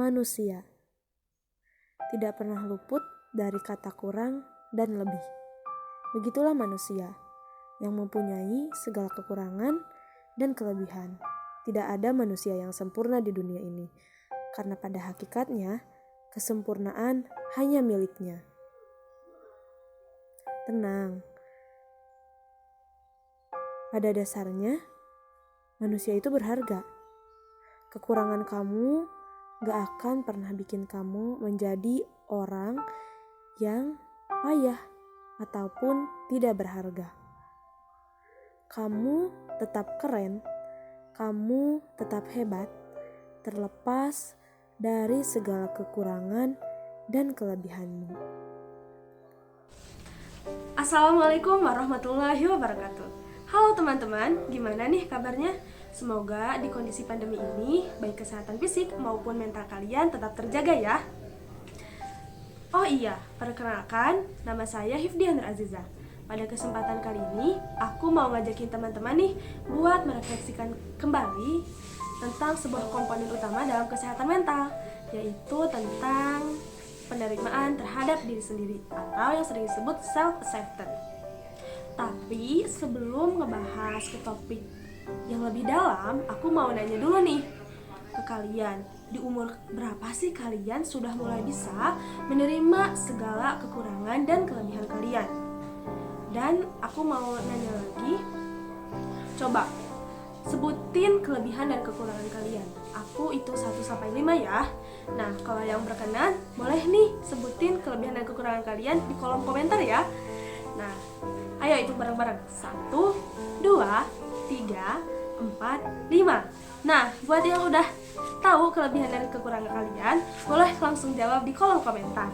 manusia. Tidak pernah luput dari kata kurang dan lebih. Begitulah manusia yang mempunyai segala kekurangan dan kelebihan. Tidak ada manusia yang sempurna di dunia ini, karena pada hakikatnya kesempurnaan hanya miliknya. Tenang, pada dasarnya manusia itu berharga. Kekurangan kamu gak akan pernah bikin kamu menjadi orang yang payah ataupun tidak berharga. Kamu tetap keren, kamu tetap hebat, terlepas dari segala kekurangan dan kelebihanmu. Assalamualaikum warahmatullahi wabarakatuh. Halo teman-teman, gimana nih kabarnya? Semoga di kondisi pandemi ini, baik kesehatan fisik maupun mental kalian tetap terjaga ya. Oh iya, perkenalkan, nama saya Hifdiah Nur Aziza. Pada kesempatan kali ini, aku mau ngajakin teman-teman nih buat merefleksikan kembali tentang sebuah komponen utama dalam kesehatan mental, yaitu tentang penerimaan terhadap diri sendiri atau yang sering disebut self-acceptance. Tapi sebelum ngebahas ke topik yang lebih dalam, aku mau nanya dulu nih ke kalian. Di umur berapa sih kalian sudah mulai bisa menerima segala kekurangan dan kelebihan kalian? Dan aku mau nanya lagi, coba sebutin kelebihan dan kekurangan kalian. Aku itu 1-5 ya. Nah, kalau yang berkenan, boleh nih sebutin kelebihan dan kekurangan kalian di kolom komentar ya. Nah, ayo hitung bareng-bareng. 1, 2, 3, 4, 5. Nah, buat yang udah tahu kelebihan dan kekurangan kalian, boleh langsung jawab di kolom komentar.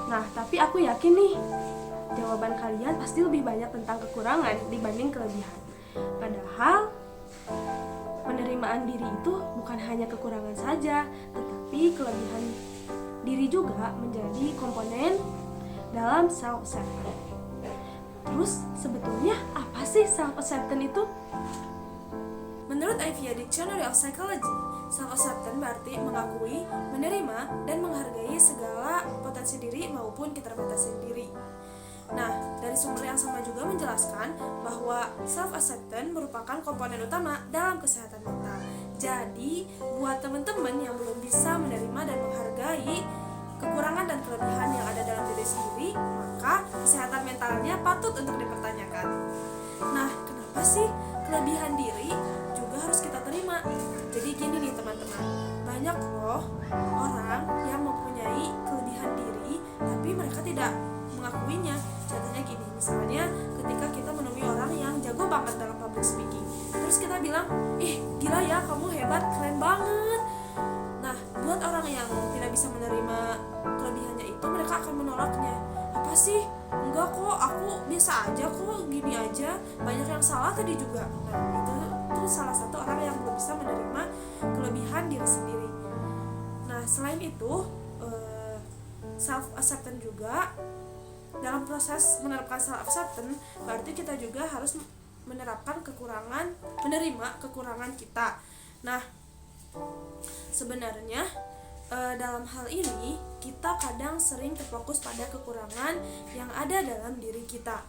Nah, tapi aku yakin nih, jawaban kalian pasti lebih banyak tentang kekurangan dibanding kelebihan. Padahal penerimaan diri itu bukan hanya kekurangan saja, tetapi kelebihan diri juga menjadi komponen dalam self-acceptance. Terus sebetulnya apa sih self-acceptance itu? Menurut IVIA Dictionary of Psychology, self-acceptance berarti mengakui, menerima, dan menghargai segala potensi diri maupun keterbatasan diri. Nah, dari sumber yang sama juga menjelaskan bahwa self-acceptance merupakan komponen utama dalam kesehatan mental. Jadi, buat teman-teman yang belum bisa menerima dan menghargai kekurangan dan kelebihan yang ada dalam diri sendiri, maka kesehatan mentalnya patut untuk dipertanyakan. Nah, kenapa sih kelebihan diri juga harus kita terima? Jadi gini nih teman-teman, banyak loh orang yang mempunyai kelebihan diri tapi mereka tidak mengakuinya. Contohnya gini, misalnya ketika kita menemui orang yang jago banget dalam public speaking, terus kita bilang, ih gila ya kamu hebat, keren banget. Nah, buat orang yang tidak bisa menerima kelebihannya itu, mereka akan menolaknya. Apa sih? Enggak kok, aku biasa aja kok, gini aja, banyak yang salah tadi juga. Nah, itu salah satu orang yang belum bisa menerima kelebihan diri sendiri. Nah, selain itu, self-acceptance juga, dalam proses menerapkan self-acceptance, berarti kita juga harus menerapkan menerima kekurangan kita. Nah, sebenarnya dalam hal ini kita kadang sering terfokus pada kekurangan yang ada dalam diri kita.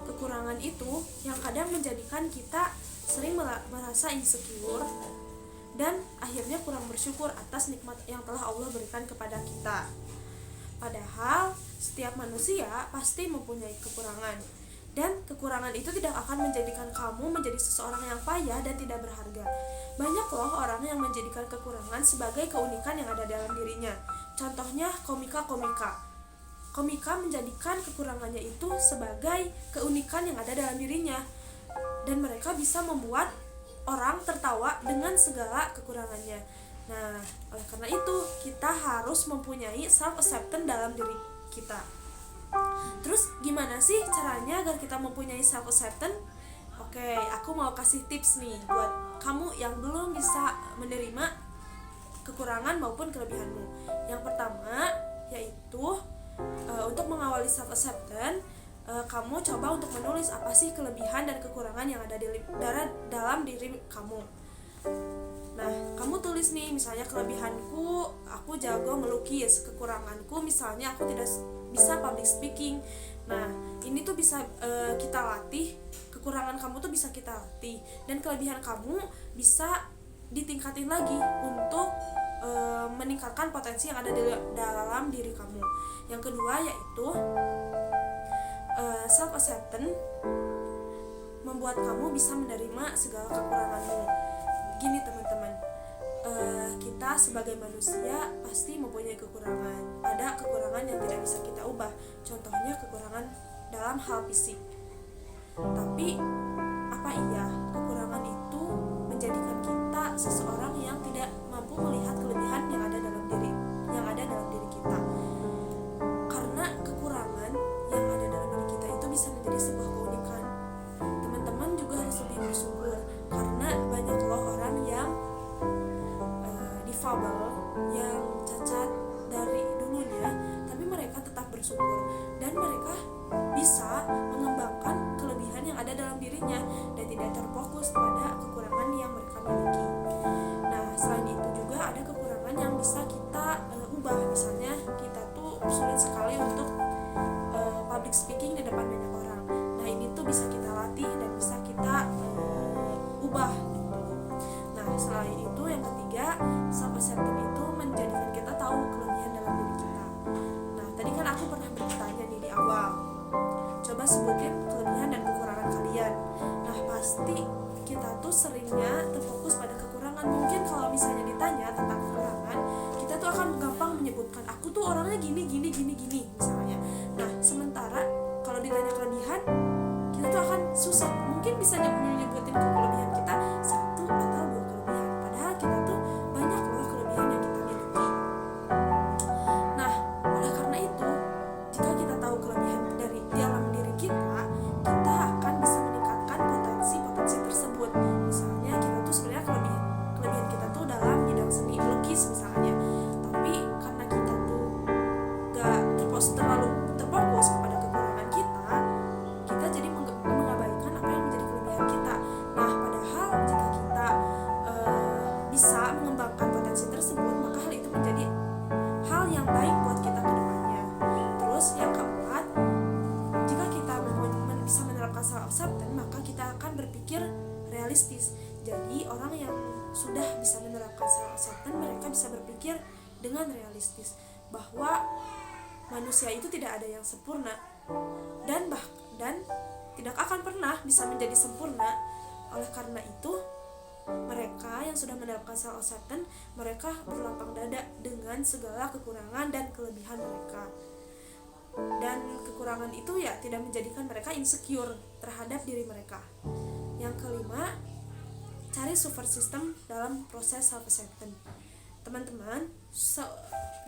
Kekurangan itu yang kadang menjadikan kita sering merasa insecure dan akhirnya kurang bersyukur atas nikmat yang telah Allah berikan kepada kita. Padahal setiap manusia pasti mempunyai kekurangan, dan kekurangan itu tidak akan menjadikan kamu menjadi seseorang yang payah dan tidak berharga. Banyak loh orang yang menjadikan kekurangan sebagai keunikan yang ada dalam dirinya. Contohnya komika. Komika menjadikan kekurangannya itu sebagai keunikan yang ada dalam dirinya, dan mereka bisa membuat orang tertawa dengan segala kekurangannya. Nah, oleh karena itu kita harus mempunyai self-acceptance dalam diri kita. Terus gimana sih caranya agar kita mempunyai self-acceptance? Oke, aku mau kasih tips nih buat kamu yang belum bisa menerima kekurangan maupun kelebihanmu. Yang pertama yaitu untuk mengawali self-acceptance, kamu coba untuk menulis apa sih kelebihan dan kekurangan yang ada dalam diri kamu. Nah, kamu tulis nih, misalnya kelebihanku, aku jago melukis. Kekuranganku misalnya aku tidak bisa public speaking. Nah, ini tuh bisa kita latih. Kekurangan kamu tuh bisa kita latih, dan kelebihan kamu bisa ditingkatin lagi untuk meningkatkan potensi yang ada dalam diri kamu. Yang kedua yaitu self acceptance, membuat kamu bisa menerima segala kekuranganmu. Gini teman-teman, kita sebagai manusia pasti mempunyai kekurangan. Ada kekurangan yang tidak bisa kita ubah, contohnya kekurangan dalam hal fisik. Tapi apa iya kekurangan itu menjadikan kita seseorang yang tidak mampu melihat kelebihan yang ada dalam diri kita? Karena kekurangan yang ada dalam diri kita itu bisa menjadi sebuah keunikan. Teman-teman juga harus lebih bersyukur, karena banyak loh orang yang difabel, yang cacat dari dulunya, tapi mereka tetap bersyukur dan mereka bisa mengembangkan kelebihan yang ada dalam dirinya dan tidak terfokus pada kekurangan yang mereka miliki. Nah, selain itu juga ada kekurangan yang bisa kita ubah. Misalnya kita tuh sulit sekali untuk public speaking di depan banyak orang. Nah, ini tuh bisa kita latih dan bisa kita ubah gitu. Nah, selain itu yang ketiga, self acceptance itu menjadikan kita tahu kelebihan dalam diri kita. Nah, tadi kan aku pernah bertanya nih di awal, coba sebutin kelebihan dan kekurangan kalian. Nah, pasti kita tuh seringnya terfokus pada kekurangan. Mungkin kalau misalnya ditanya tentang kekurangan, kita tuh akan gampang menyebutkan, aku tuh orangnya gini misalnya. Nah, sementara kalau ditanya kelebihan, kita tuh akan susah. Mungkin bisa nyebutin kelebihan kita 1 atau 2 kelebihan, padahal kita tuh banyak loh kelebihan yang kita miliki. Nah, oleh karena itu, jika kita tahu kelebihan dari dalam diri kita akan bisa meningkatkan potensi tersebut. Misalnya kita tuh sebenarnya kelebihan kita tuh dalam bidang seni lukis misalnya, tapi karena kita tuh gak terlalu terfokus kepada kekurangan kita jadi mengabaikan apa yang menjadi kelebihan kita. Nah, padahal jika kita bisa mengembangkan potensi tersebut, maka hal itu menjadi hal yang baik buat kita ke depannya. Terus yang keempat, jika kita bisa menerapkan self acceptance, maka kita akan berpikir realistis. Jadi orang yang sudah bisa menerapkan self acceptance, mereka bisa berpikir dengan realistis bahwa manusia itu tidak ada yang sempurna dan tidak akan pernah bisa menjadi sempurna. Oleh karena itu, mereka yang sudah menerapkan self acceptance, mereka berlapang dada dengan segala kekurangan dan kelebihan mereka. Dan kekurangan itu ya tidak menjadikan mereka insecure terhadap diri mereka. Yang kelima, cari support system dalam proses self acceptance. Teman-teman,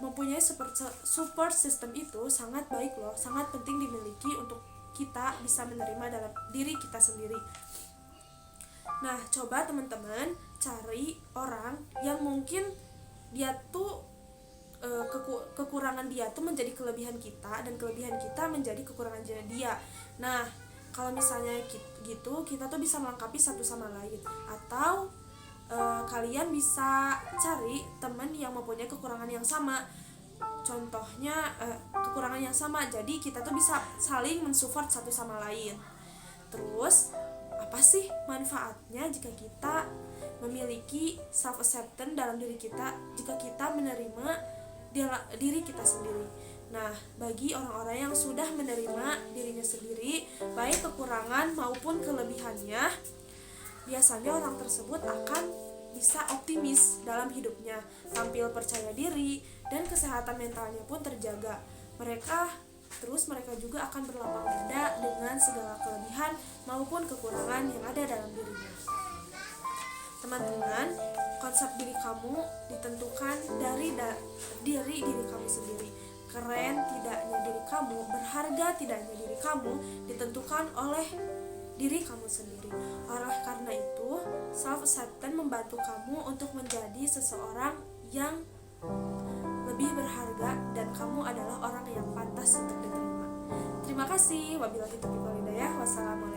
mempunyai support system itu sangat baik loh, sangat penting dimiliki untuk kita bisa menerima dalam diri kita sendiri. Nah, coba teman-teman cari orang yang mungkin dia tuh kekurangan dia tuh menjadi kelebihan kita, dan kelebihan kita menjadi kekurangan dia. Nah, kalau misalnya gitu, kita tuh bisa melengkapi satu sama lain. Atau kalian bisa cari teman yang mempunyai kekurangan yang sama. Contohnya kekurangan yang sama, jadi kita tuh bisa saling mensupport satu sama lain. Terus apa sih manfaatnya jika kita memiliki self acceptance dalam diri kita, jika kita menerima diri kita sendiri? Nah, bagi orang-orang yang sudah menerima dirinya sendiri, baik kekurangan maupun kelebihannya, biasanya orang tersebut akan bisa optimis dalam hidupnya, tampil percaya diri, dan kesehatan mentalnya pun terjaga. Mereka juga akan berlapang dada dengan segala kelebihan maupun kekurangan yang ada dalam dirinya. Teman-teman, konsep diri kamu ditentukan dari diri kamu sendiri. Keren tidaknya diri kamu, berharga tidaknya diri kamu ditentukan oleh diri kamu sendiri. Oleh karena itu, self acceptance membantu kamu untuk menjadi seseorang yang lebih berharga, dan kamu adalah orang yang pantas untuk diterima. Terima kasih. Wabillahi taufiq wal hidayah. Wassalamualaikum